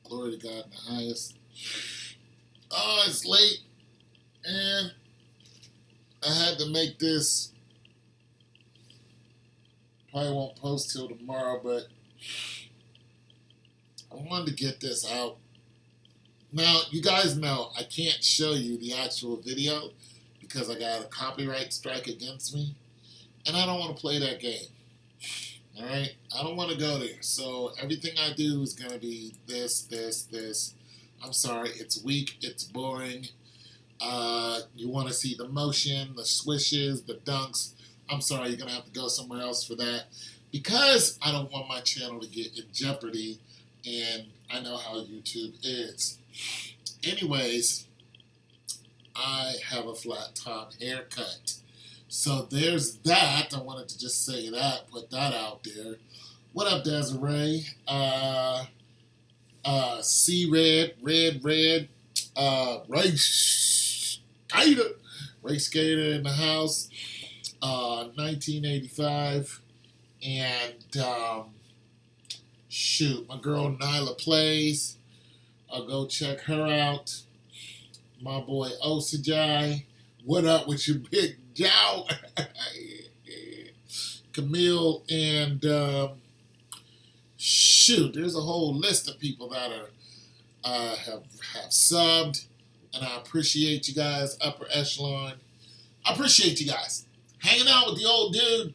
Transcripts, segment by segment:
Glory to God in the highest. Oh, it's late, and I had to make this. Probably won't post till tomorrow, but I wanted to get this out. Now, you guys know I can't show you the actual video because I got a copyright strike against me, and I don't want to play that game. All right, I don't want to go there. So everything I do is gonna be this. I'm sorry, it's weak, it's boring. You want to see the motion, the swishes, the dunks. I'm sorry, you're gonna have to go somewhere else for that because I don't want my channel to get in jeopardy, and I know how YouTube is. Anyways, I have a flat top haircut. So there's that. I wanted to just say that, put that out there. What up, Desiree? Red, race skater. Race skater in the house. 1985. And, shoot, my girl Nyla plays. I'll go check her out. My boy Osajai. What up with your big jow? Camille and shoot, there's a whole list of people that are have subbed, and I appreciate you guys. Upper echelon, I appreciate you guys hanging out with the old dude,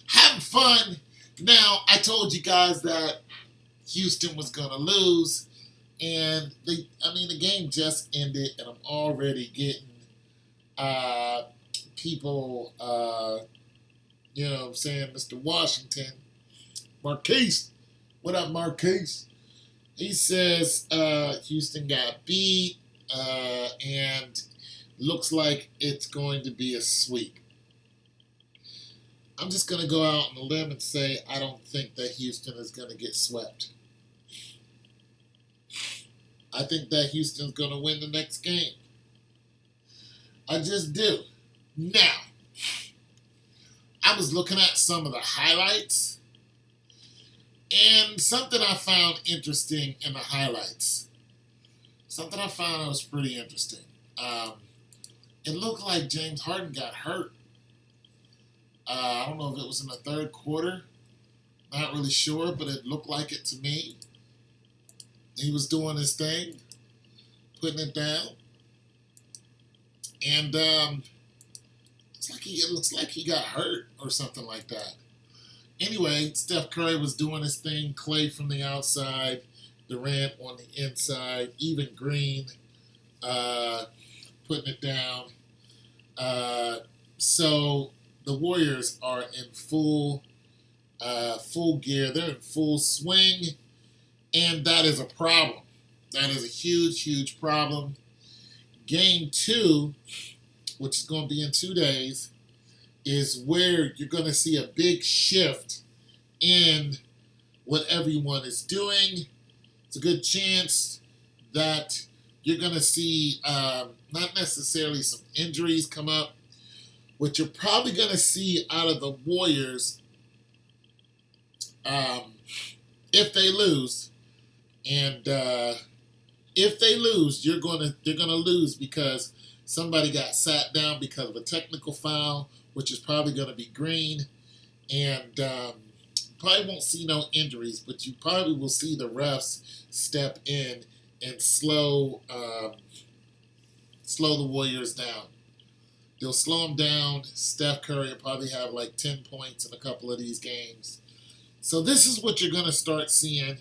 having fun. Now I told you guys that Houston was gonna lose, and the game just ended, and I'm already getting people, you know what I'm saying, Mr. Washington, Marquise, what up, Marquise? He says Houston got beat, and looks like it's going to be a sweep. I'm just going to go out on a limb and say I don't think that Houston is going to get swept. I think that Houston's going to win the next game. I just do. Now, I was looking at some of the highlights, and something I found interesting in the highlights. Something I found was pretty interesting. It looked like James Harden got hurt. I don't know if it was in the third quarter. Not really sure, but it looked like it to me. He was doing his thing, putting it down. And it looks like he got hurt or something like that. Anyway, Steph Curry was doing his thing. Clay from the outside, Durant on the inside, even Green putting it down. So the Warriors are in full gear. They're in full swing, and that is a problem. That is a huge problem. Game 2, which is going to be in 2 days, is where you're going to see a big shift in what everyone is doing. It's a good chance that you're going to see not necessarily some injuries come up. What you're probably going to see out of the Warriors, if they lose, and if they lose, they're gonna lose because somebody got sat down because of a technical foul, which is probably going to be Green, and probably won't see no injuries, but you probably will see the refs step in and slow the Warriors down. They'll slow them down. Steph Curry will probably have like 10 points in a couple of these games. So this is what you're going to start seeing.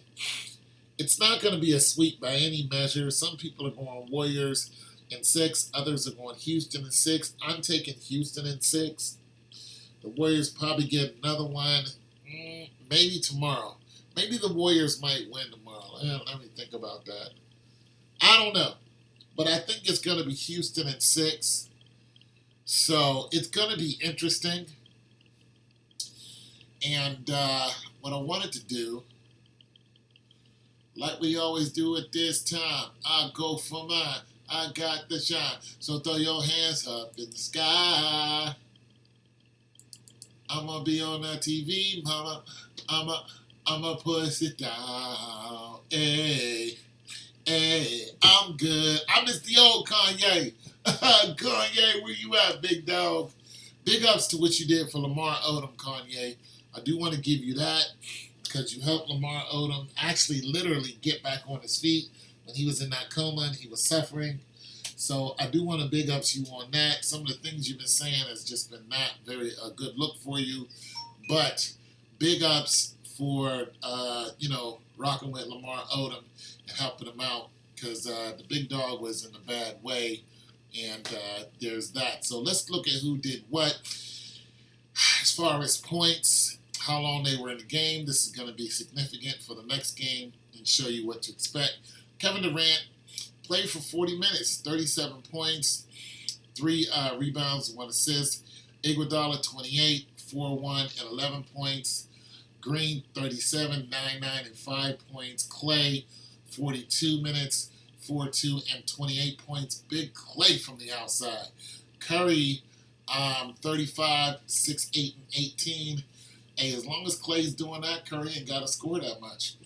It's not going to be a sweep by any measure. Some people are going Warriors in 6. Others are going Houston in 6. I'm taking Houston in 6. The Warriors probably get another one maybe tomorrow. Maybe the Warriors might win tomorrow. Let me think about that. I don't know. But I think it's going to be Houston in 6. So it's going to be interesting. And what I wanted to do, like we always do at this time, I go for mine. I got the shine. So throw your hands up in the sky. I'm going to be on that TV, mama. I'm a push it down. Hey. I'm good. I miss the old Kanye. Kanye, where you at, big dog? Big ups to what you did for Lamar Odom, Kanye. I do want to give you that because you helped Lamar Odom actually literally get back on his feet when he was in that coma and he was suffering. So I do want to big ups you on that. Some of the things you've been saying has just been not very a good look for you. But big ups for, rocking with Lamar Odom and helping him out because the big dog was in a bad way. And there's that. So let's look at who did what. As far as points, how long they were in the game, this is going to be significant for the next game and show you what to expect. Kevin Durant played for 40 minutes, 37 points, 3 rebounds, 1 assist. Iguodala, 28, 4-1, and 11 points. Green, 37, 9-9, and 5 points. Clay, 42 minutes, 4-2, and 28 points. Big Clay from the outside. Curry, 35, 6-8, and 18. Hey, as long as Clay's doing that, Curry ain't got to score that much.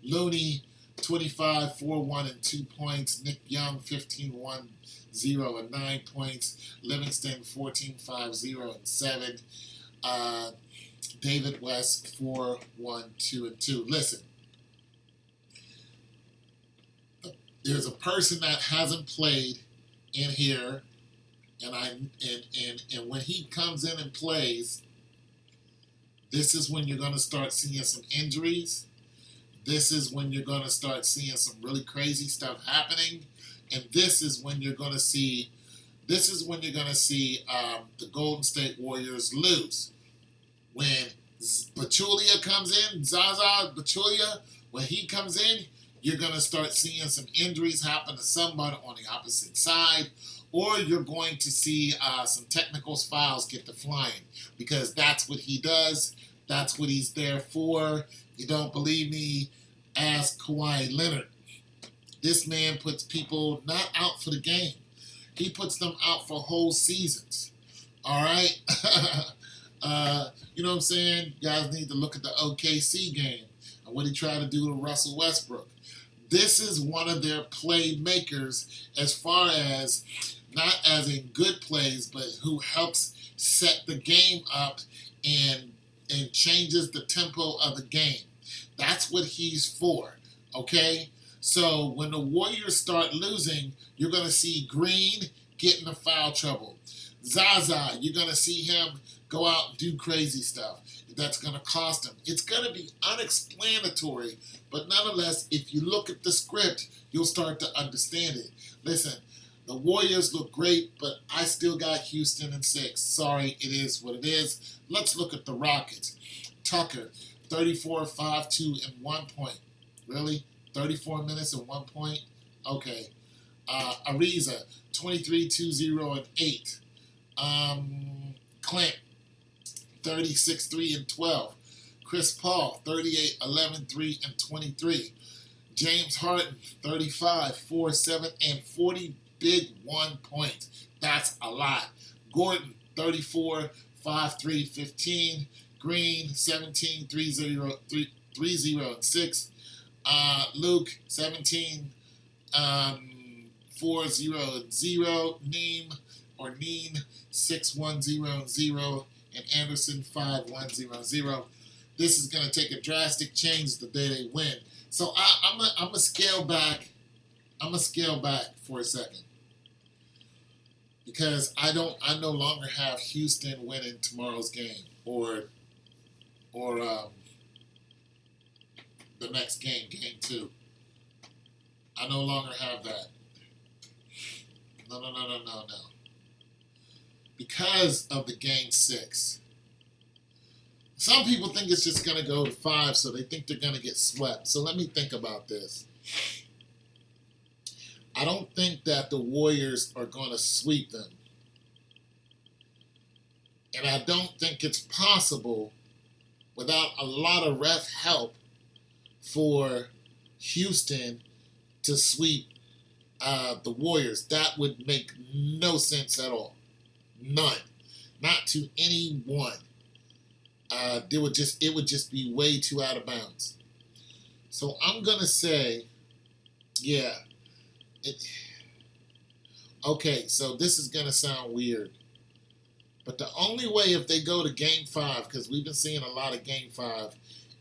Looney, 25, 4-1, and 2 points. Nick Young, 15, 1, 0, and 9 points. Livingston, 14, 5, 0, and 7. David West, 4, 1, 2, and 2. Listen, there's a person that hasn't played in here, and when he comes in and plays, this is when you're going to start seeing some injuries. This is when you're going to start seeing some really crazy stuff happening, and this is when you're going to see the Golden State Warriors lose. When Pachulia comes in, Zaza Pachulia, when he comes in, you're going to start seeing some injuries happen to somebody on the opposite side, or you're going to see some technical fouls get to flying, because that's what he does. That's what he's there for. You don't believe me? Ask Kawhi Leonard. This man puts people not out for the game. He puts them out for whole seasons. All right? You know what I'm saying? You guys need to look at the OKC game and what he tried to do to Russell Westbrook. This is one of their playmakers as far as, not as in good plays, but who helps set the game up and changes the tempo of the game. That's what he's for, okay? So when the Warriors start losing, you're going to see Green get into foul trouble. Zaza, you're going to see him go out and do crazy stuff. That's going to cost him. It's going to be unexplanatory, but nonetheless, if you look at the script, you'll start to understand it. Listen, the Warriors look great, but I still got Houston in 6. Sorry, it is what it is. Let's look at the Rockets. Tucker, 34, 5, 2, and 1 point. Really? 34 minutes and 1 point? Okay. Ariza, 23, 2, 0, and 8. Clint, 36, 3, and 12. Chris Paul, 38, 11, 3, and 23. James Harden, 35, 4, 7, and 40. Big 1 point. That's a lot. Gordon, 34, 5, 3, 15. Green, 17, 3, 0, 3, 0, and 6. Luke, 17, 4, 0, and 0. Neen, 6, 1, 0, and 0. And Anderson, 5, 1, 0, 0. This is going to take a drastic change the day they win. So I'm a scale back. I'm going to scale back for a second. Because I no longer have Houston winning tomorrow's game or the next game, game 2. I no longer have that. No. Because of the game 6. Some people think it's just going to go to 5, so they think they're going to get swept. So let me think about this. I don't think that the Warriors are going to sweep them. And I don't think it's possible without a lot of ref help for Houston to sweep the Warriors. That would make no sense at all. None. Not to anyone. It would just be way too out of bounds. So I'm going to say, yeah, It, okay, so this is going to sound weird. But the only way if they go to Game 5, because we've been seeing a lot of Game 5,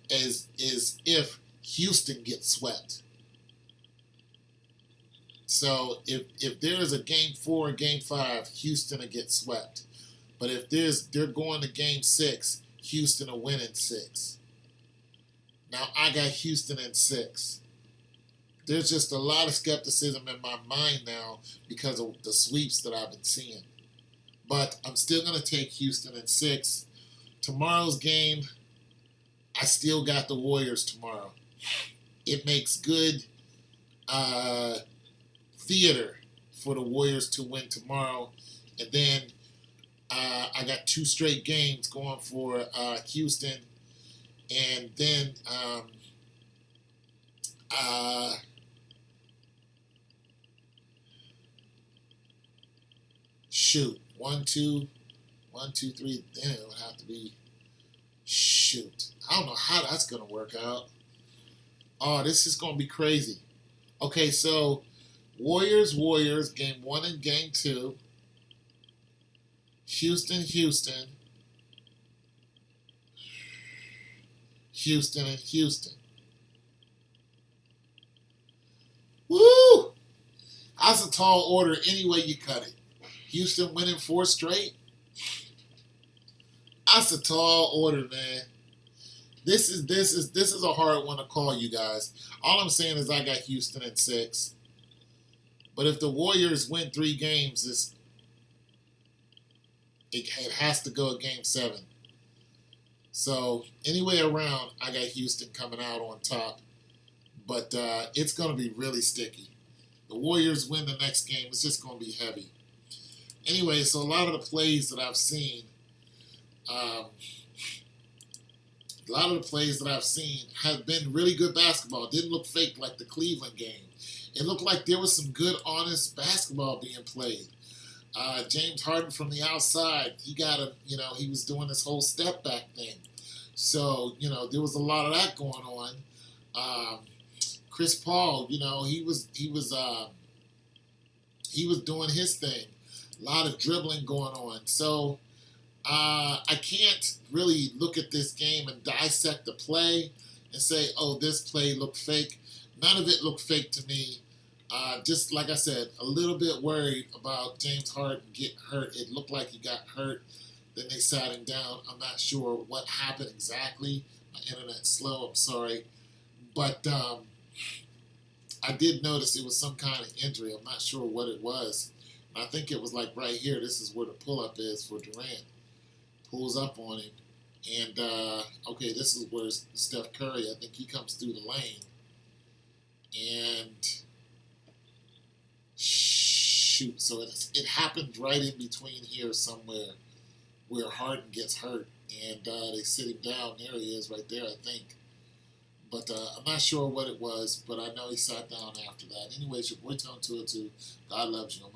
is if Houston gets swept. So if there is a Game 4 or Game 5, Houston will get swept. But if they're going to Game 6, Houston will win in 6. Now, I got Houston in 6. There's just a lot of skepticism in my mind now because of the sweeps that I've been seeing. But I'm still going to take Houston in 6. Tomorrow's game, I still got the Warriors tomorrow. It makes good theater for the Warriors to win tomorrow. And then I got 2 straight games going for Houston. And then shoot. 1, 2, 1, 2, 3. Then it would have to be shoot. I don't know how that's gonna work out. Oh, this is gonna be crazy. Okay, so Warriors, Game 1 and Game 2. Houston, Houston and Houston. Woo! That's a tall order any way you cut it. Houston winning 4 straight. That's a tall order, man. This is a hard one to call, you guys. All I'm saying is I got Houston in 6. But if the Warriors win 3 games, it has to go at Game 7. So anyway around, I got Houston coming out on top. But it's going to be really sticky. The Warriors win the next game, it's just going to be heavy. Anyway, so a lot of the plays that I've seen, have been really good basketball. It didn't look fake like the Cleveland game. It looked like there was some good, honest basketball being played. James Harden from the outside, he was doing this whole step back thing. So, there was a lot of that going on. Chris Paul, he was doing his thing. A lot of dribbling going on. So I can't really look at this game and dissect the play and say, oh, this play looked fake. None of it looked fake to me. Just like I said, a little bit worried about James Harden getting hurt. It looked like he got hurt. Then they sat him down. I'm not sure what happened exactly. My internet's slow. I'm sorry. But I did notice it was some kind of injury. I'm not sure what it was. I think it was like right here. This is where the pull-up is for Durant. Pulls up on him. And, okay, this is where Steph Curry, I think he comes through the lane. And, shoot. So it happened right in between here somewhere where Harden gets hurt. And they sit him down. There he is right there, I think. But I'm not sure what it was, but I know he sat down after that. Anyways, your boy Tone 202. God loves you.